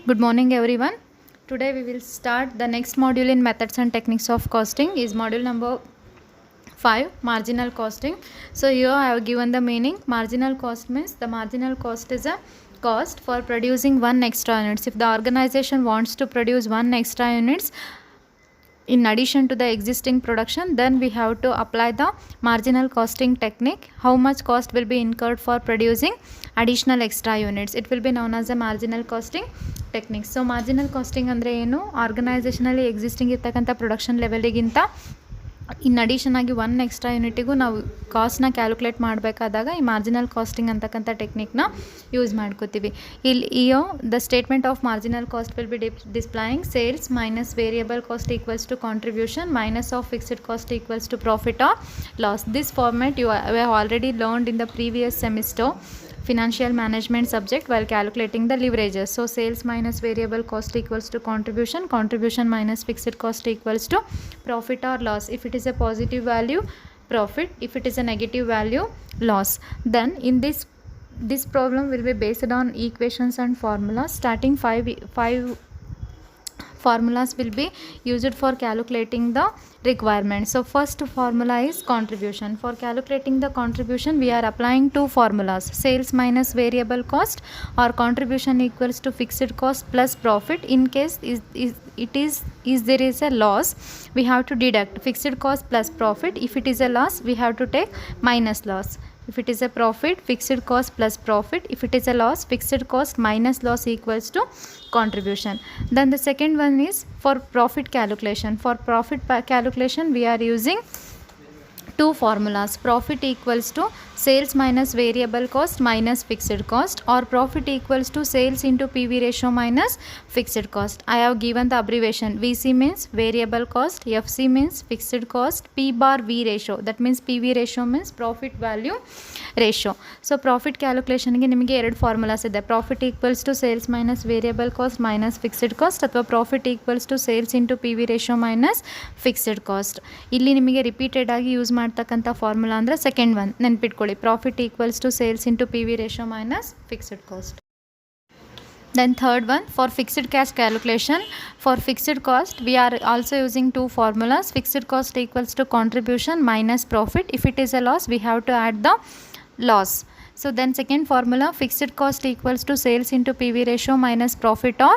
Good morning everyone. Today we will start the next module in methods and techniques of costing is module number 5, marginal costing. So here I have given the meaning. Marginal cost means the marginal cost is a cost for producing one extra units. If the organization wants to produce one extra units in addition to the existing production, then we have to apply the marginal costing technique. How much cost will be incurred for producing additional extra units? It will be known as a marginal costing technique. So marginal costing ಅಂದರೆ ಏನು, ಆರ್ಗನೈಸೇಷನಲ್ಲಿ existing ಇರ್ತಕ್ಕಂಥ production ಲೆವೆಲಿಗಿಂತ in addition ಆಗಿ one extra ಯೂನಿಟಿಗೂ ನಾವು ಕಾಸ್ಟ್ನ calculate ಮಾಡಬೇಕಾದಾಗ ಈ marginal casting ಅಂತಕ್ಕಂಥ ಟೆಕ್ನಿಕ್ನ use ಮಾಡ್ಕೋತೀವಿ. ಇಲ್ಲಿ the statement of marginal cost will be displaying sales minus variable cost equals to contribution minus of fixed cost equals to profit or loss. This format you have already learned in the previous semester financial management subject while calculating the leverages. So sales minus variable cost equals to contribution, contribution minus fixed cost equals to profit or loss. If it is a positive value, profit; if it is a negative value, loss. Then in this problem will be based on equations and formulas. Starting five formulas will be used for calculating the requirement. So first formula is contribution. For calculating the contribution we are applying two formulas: sales minus variable cost or contribution equals to fixed cost plus profit. In case there is a loss, we have to deduct fixed cost plus profit. If it is a loss, we have to take minus loss. If it is a profit, fixed cost plus profit. If it is a loss, fixed cost minus loss equals to contribution. Then the second one is for profit calculation. For profit calculation we are using two formulas: profit equals to sales minus variable cost minus fixed cost, or profit equals to sales into PV ratio minus fixed cost. I have given the abbreviation. VC means variable cost, FC means fixed cost, P bar V ratio, that means PV ratio means profit value ratio. So profit calculation ಗೆ ನಿಮಗೆ ಎರಡು formulas ಇದೆ: profit equals to sales minus variable cost minus fixed cost, ಅಥವಾ profit equals to sales into P V ratio minus fixed cost. ಇಲ್ಲಿ ನಿಮಗೆ repeated ಆಗಿ use ಮಾಡ್ತಕ್ಕಂಥ formula ಅಂದರೆ ಸೆಕೆಂಡ್ ಒನ್ ನೆನ್ಪಿಟ್ಕೊಳ್ಳಿ: profit equals to sales into PV ratio minus fixed cost. Then third one, for fixed cash calculation. For fixed cost we are also using two formulas: fixed cost equals to contribution minus profit. If it is a loss, we have to add the loss. So then second formula, fixed cost equals to sales into PV ratio minus profit, or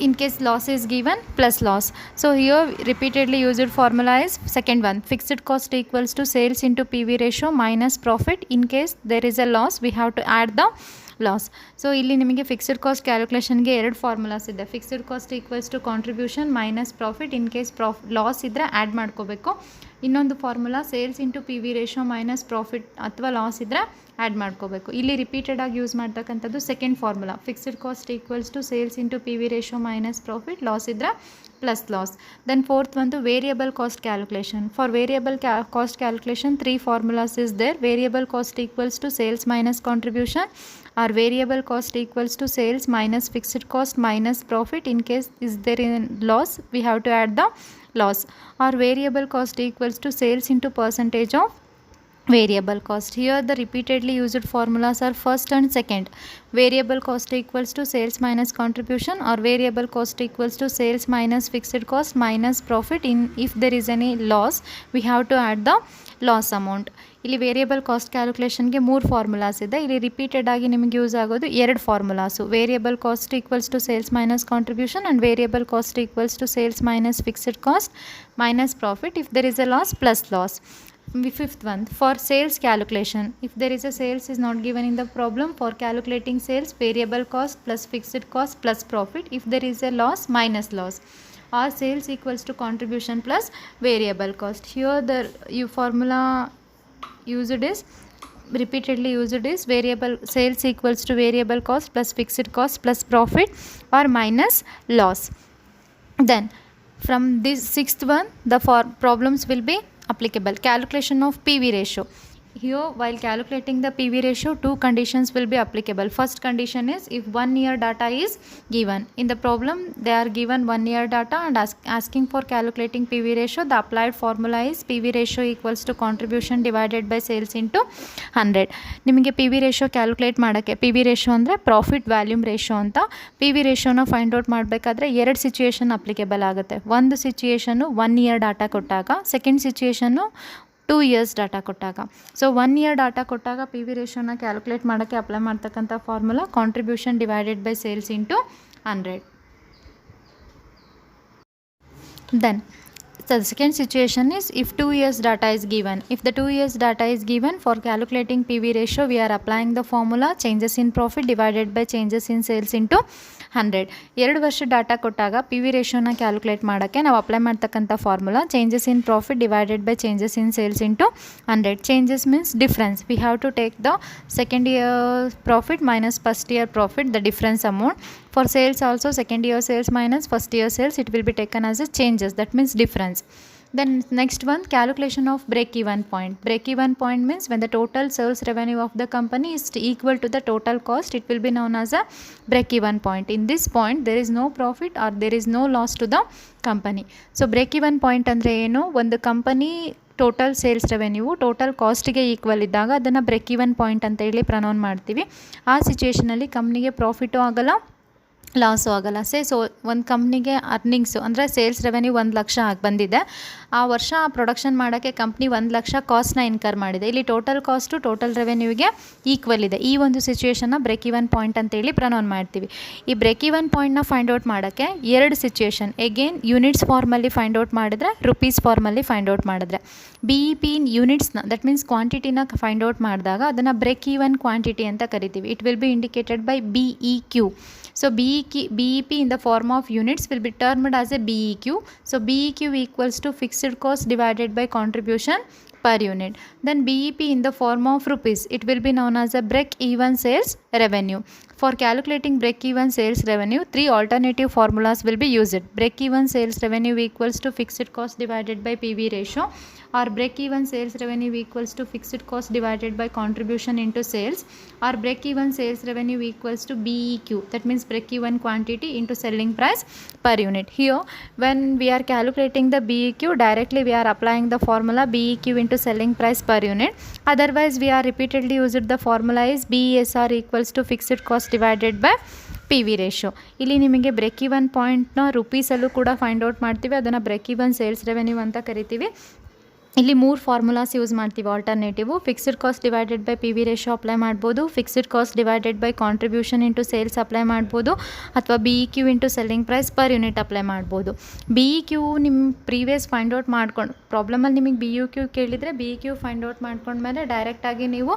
in case loss is given, plus loss. So here repeatedly used formula is second one: fixed cost equals to sales into PV ratio minus profit. In case there is a loss, we have to add the loss. So ಇಲ್ಲಿ ನಿಮಗೆ fixed cost ಕ್ಯಾಲ್ಕುಲೇಷನ್ಗೆ ಎರಡು formulas ಇದೆ: fixed cost equals to contribution minus profit. In case loss ಇದ್ದರೆ add ಮಾಡ್ಕೋಬೇಕು. ಇನ್ನೊಂದು formula sales into P V ratio minus profit ಅಥವಾ loss ಇದ್ದರೆ add ಮಾಡ್ಕೋಬೇಕು. ಇಲ್ಲಿ ರಿಪೀಟೆಡ್ ಆಗಿ ಯೂಸ್ ಮಾಡ್ತಕ್ಕಂಥದ್ದು second formula: fixed cost equals to sales into P V ratio minus profit, loss ಇದ್ದರೆ ಪ್ಲಸ್ ಲಾಸ್. ದೆನ್ ಫೋರ್ತ್ ಒಂದು variable cost calculation. For variable cost calculation three formulas is there: variable cost equals to sales minus contribution, or variable cost equals to sales minus fixed cost minus profit. In case is there in loss, we have to add the loss. Or variable cost equals to sales into percentage of variable cost. Here the repeatedly used formulas are first and second: variable cost equals to sales minus contribution, or variable cost equals to sales minus fixed cost minus profit. If there is any loss, we have to add the loss amount. ಇಲ್ಲಿ variable cost ಕ್ಯಾಲ್ಕುಲೇಷನ್ಗೆ ಮೂರು formulas ಇದೆ. ಇಲ್ಲಿ repeated ಆಗಿ ನಿಮಗೆ use ಆಗೋದು ಎರಡು formulas: variable cost equals to sales minus contribution and variable cost equals to sales minus fixed cost minus profit. If there is a loss, plus loss. Fifth one, for sales calculation. If there is a sales is not given in the problem, for calculating sales, variable cost plus fixed cost plus profit. If there is a loss, minus loss. Or sales equals to contribution plus variable cost. Here the formula used is repeatedly used is variable sales equals to variable cost plus fixed cost plus profit, or minus loss. Then from this sixth one, the problems will be applicable. Calculation of PV ratio. here while calculating the PV ratio, two conditions will be applicable. First condition is if 1 year data is given. In the problem they are given 1 year data and asking for calculating PV ratio. The applied formula is PV ratio equals to contribution divided by sales into 100. ನಿಮಗೆ PV ratio calculate ಮಾಡೋಕ್ಕೆ, PV ratio ಅಂದರೆ profit volume ratio ಅಂತ. PV ರೇಷೋನ find out ಮಾಡಬೇಕಾದ್ರೆ ಎರಡು situation applicable ಆಗುತ್ತೆ. ಒಂದು situation 1 year data ಕೊಟ್ಟಾಗ, second situation 2 years data ಕೊಟ್ಟಾಗ. ಸೊ 1 ಇಯರ್ ಡಾಟಾ ಕೊಟ್ಟಾಗ PV ರೇಷೋನ ಕ್ಯಾಲ್ಕುಲೇಟ್ ಮಾಡೋಕ್ಕೆ ಅಪ್ಲೈ ಮಾಡ್ತಕ್ಕಂಥ formula contribution divided by sales into 100. Then the second situation is if 2 years data is given. If the 2 years data is given, for calculating PV ratio we are applying the formula changes in profit divided by changes in sales into 100. 2 ವರ್ಷ data ಕೊಟ್ಟಾಗ PV ರೇಷೋನ calculate ಮಾಡೋಕ್ಕೆ ನಾವು apply ಮಾಡ್ತಕ್ಕಂಥ formula changes in profit divided by changes in sales into 100. Changes means difference. We have to take the second year profit minus first year profit, the difference amount. For sales also, second year sales minus first year sales, it will be taken as a changes, that means difference. Then next one, calculation of break-even point. Break-even point means when the total sales revenue of the company is equal to the total cost, it will be known as a break-even point. In this point, there is no profit or there is no loss to the company. So break-even point ಅಂದರೆ ಏನು, ಒಂದು company total sales revenue total ಕಾಸ್ಟಿಗೆ equal ಇದ್ದಾಗ ಅದನ್ನು break even point ಅಂತ ಹೇಳಿ pronoun ಮಾಡ್ತೀವಿ. ಆ ಸಿಚುಯೇಷನಲ್ಲಿ ಕಂಪ್ನಿಗೆ ಪ್ರಾಫಿಟು ಆಗಲ್ಲ, ಲಾಸು ಆಗಲ್ಲ. ಸೊ ಒಂದು ಕಂಪ್ನಿಗೆ ಅರ್ನಿಂಗ್ಸು ಅಂದರೆ ಸೇಲ್ಸ್ ರೆವೆನ್ಯೂ 1 ಲಕ್ಷ ಬಂದಿದೆ. ಆ ವರ್ಷ ಪ್ರೊಡಕ್ಷನ್ ಮಾಡೋಕ್ಕೆ ಕಂಪ್ನಿ 1 ಲಕ್ಷ ಕಾಸ್ಟ್ನ ಇನ್ಕರ್ ಮಾಡಿದೆ. ಇಲ್ಲಿ ಟೋಟಲ್ ಕಾಸ್ಟು ಟೋಟಲ್ ರೆವೆನ್ಯೂಗೆ ಈಕ್ವಲ್ ಇದೆ. ಈ ಒಂದು ಸಿಚುಯೇಷನ್ನ ಬ್ರೇಕ್ ಈವನ್ ಪಾಯಿಂಟ್ ಅಂತೇಳಿ ಪ್ರನೌನ್ ಮಾಡ್ತೀವಿ. ಈ ಬ್ರೇಕ್ ಈವನ್ ಪಾಯಿಂಟ್ನ ಫೈಂಡ್ ಔಟ್ ಮಾಡೋಕ್ಕೆ ಎರಡು ಸಿಚುಯೇಷನ್, ಎಗೇನ್ ಯೂನಿಟ್ಸ್ ಫಾರ್ಮಲ್ಲಿ ಫೈಂಡ್ ಔಟ್ ಮಾಡಿದ್ರೆ, ರುಪೀಸ್ ಫಾರ್ಮಲ್ಲಿ ಫೈಂಡ್ ಔಟ್ ಮಾಡಿದ್ರೆ. BEP ಇನ್ ಯೂನಿಟ್ಸ್ನ, ದಟ್ ಮೀನ್ಸ್ ಕ್ವಾಂಟಿಟಿನ ಫೈಂಡ್ ಔಟ್ ಮಾಡಿದಾಗ ಅದನ್ನು ಬ್ರೇಕ್ ಈವನ್ ಕ್ವಾಂಟಿಟಿ ಅಂತ ಕರಿತೀವಿ. It will be indicated by BEQ. So BEP in the form of units will be termed as a BEQ. So BEQ equals to fixed cost divided by contribution per unit. Then BEP in the form of rupees, it will be known as a break even sales revenue. For calculating break even sales revenue, 3 alternative formulas will be used. Break even sales revenue equals to fixed cost divided by PV ratio, or break even sales revenue equals to fixed cost divided by contribution into sales, or break even sales revenue equals to BEQ, that means break even quantity into selling price per unit. Here when we are calculating the BEQ, directly we are applying the formula BEQ into selling price per unit. Otherwise we are repeatedly used the formula is BESR equals to fixed cost divided by PV ratio. ಇಲ್ಲಿ ನಿಮಗೆ break even ಪಾಯಿಂಟ್ನ ರುಪೀಸಲ್ಲೂ ಕೂಡ find out ಮಾಡ್ತೀವಿ, ಅದನ್ನು break even sales revenue ಅಂತ ಕರಿತೀವಿ. ಇಲ್ಲಿ 3 formulas use ಮಾಡ್ತೀವಿ alternative. Fixed cost divided by PV ratio apply ಮಾಡ್ಬೋದು, fixed cost divided by contribution into sales apply ಮಾಡ್ಬೋದು, ಅಥವಾ BEQ into selling price per unit apply ಮಾಡ್ಬೋದು. BEQ ನಿಮ್ಮ ಪ್ರೀವಿಯಸ್ ಫೈಂಡ್ ಔಟ್ ಮಾಡ್ಕೊಂಡು, ಪ್ರಾಬ್ಲಮಲ್ಲಿ ನಿಮಗೆ BEQ ಕೇಳಿದರೆ BEQ ಫೈಂಡ್ ಔಟ್ ಮಾಡ್ಕೊಂಡ್ಮೇಲೆ ಡೈರೆಕ್ಟಾಗಿ ನೀವು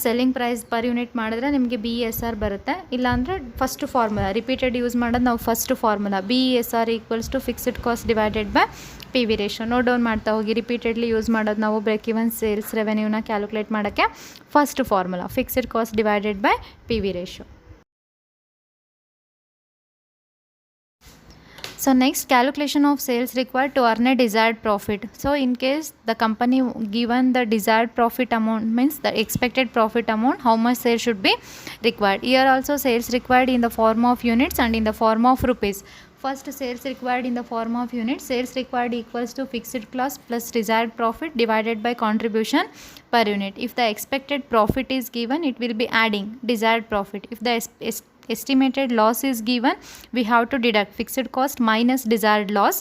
ಸೆಲ್ಲಿಂಗ್ ಪ್ರೈಸ್ ಪರ್ ಯೂನಿಟ್ ಮಾಡಿದ್ರೆ ನಿಮಗೆ BESR ಬರುತ್ತೆ. ಇಲ್ಲಾಂದರೆ ಫಸ್ಟ್ ಫಾರ್ಮುಲಾ ರಿಪೀಟೆಡ್ ಯೂಸ್ ಮಾಡೋದು ನಾವು. First formula BESR equals to fixed cost divided by PV ratio. Note down ಮಾಡ್ತಾ ಹೋಗಿ. ರಿಪೀಟೆಡ್ಲಿ ಯೂಸ್ ಮಾಡೋದು ನಾವು ಬ್ರೇಕ್ ಈವನ್ ಸೇಲ್ಸ್ ರೆವೆನ್ಯೂನ ಕ್ಯಾಲ್ಕುಲೇಟ್ ಮಾಡೋಕ್ಕೆ. First formula fixed cost divided by PV ratio. So next, calculation of sales required to earn a desired profit. So in case the company given the desired profit amount, means the expected profit amount, how much sales should be required. Here also sales required in the form of units and in the form of rupees. First, sales required in the form of units. Sales required equals to fixed cost plus desired profit divided by contribution per unit. If the expected profit is given, it will be adding desired profit. If the estimated loss is given, we have to deduct fixed cost minus desired loss.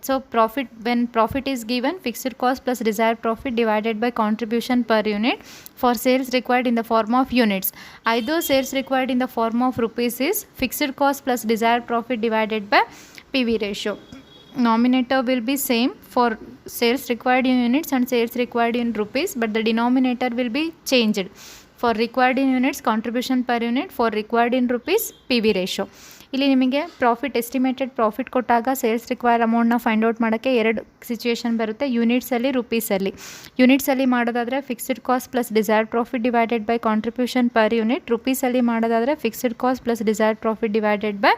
So profit, when profit is given, fixed cost plus desired profit divided by contribution per unit. For sales required in the form of units, either sales required in the form of rupees is fixed cost plus desired profit divided by PV ratio. Nominator will be same for sales required in units and sales required in rupees, but the denominator will be changed. For required in units, contribution per unit. For required in rupees, PV ratio. ಇಲ್ಲಿ ನಿಮಗೆ profit estimated profit ಕೊಟ್ಟಾಗ sales require ಅಮೌಂಟ್ನ find out ಮಾಡೋಕ್ಕೆ 2 situation ಬರುತ್ತೆ, ಯೂನಿಟ್ಸಲ್ಲಿ ರುಪೀಸಲ್ಲಿ. ಯೂನಿಟ್ಸಲ್ಲಿ ಮಾಡೋದಾದರೆ fixed cost plus desired profit divided by contribution per unit. ರುಪೀಸಲ್ಲಿ ಮಾಡೋದಾದರೆ fixed cost plus desired profit divided by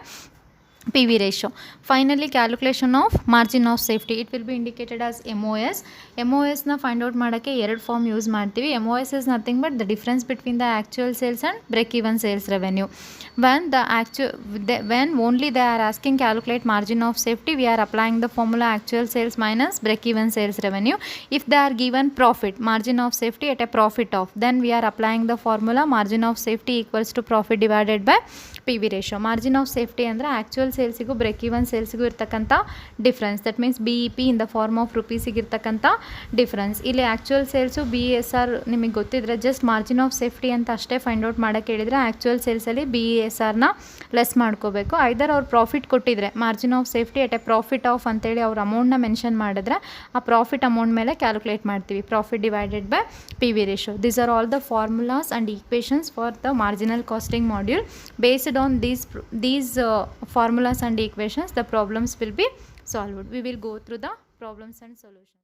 PV ratio. Finally, calculation of margin of safety. It will be indicated as MOS. MOS na find out ಮಾಡೋಕ್ಕೆ ಎರಡು form use ಮಾಡ್ತೀವಿ. MOS is nothing but the difference between the actual sales and break-even sales revenue. When only they are asking calculate margin of safety, we are applying the formula actual sales minus break-even sales revenue. If they are given profit, margin of safety at a profit of, then we are applying the formula margin of safety equals to profit divided by PV ratio. Margin of safety ಅಂದರೆ actual ಸೇಲ್ಸಿಗೂ break even ಸೇಲ್ಸಿಗೂ ಇರ್ತಕ್ಕಂಥ difference. That means BEP in the form of ರುಪೀಸಿಗೆ ಇರ್ತಕ್ಕಂಥ difference. ಇಲ್ಲಿ actual sales BESR ನಿಮಗೆ ಗೊತ್ತಿದ್ರೆ just margin of safety ಅಂತ ಅಷ್ಟೇ ಫೈಂಡ್ ಔಟ್ ಮಾಡೋಕ್ಕೆ ಹೇಳಿದರೆ ಆ್ಯಕ್ಚುಯಲ್ ಸೇಲ್ಸಲ್ಲಿ BESRನ ಲೆಸ್ ಮಾಡ್ಕೋಬೇಕು. ಐದರ್ ಅವ್ರು ಪ್ರಾಫಿಟ್ ಕೊಟ್ಟಿದ್ರೆ margin of safety at a profit of ಅಂತೇಳಿ ಅವ್ರ ಅಮೌಂಟ್ನ ಮೆನ್ಷನ್ ಮಾಡಿದ್ರೆ ಆ ಪ್ರಾಫಿಟ್ ಅಮೌಂಟ್ ಮೇಲೆ ಕ್ಯಾಲ್ಕುಲೇಟ್ ಮಾಡ್ತೀವಿ. Profit divided by PV ratio. These are all the formulas and equations for the marginal costing module. Based on these formulas and equations, the problems will be solved. We will go through the problems and solutions.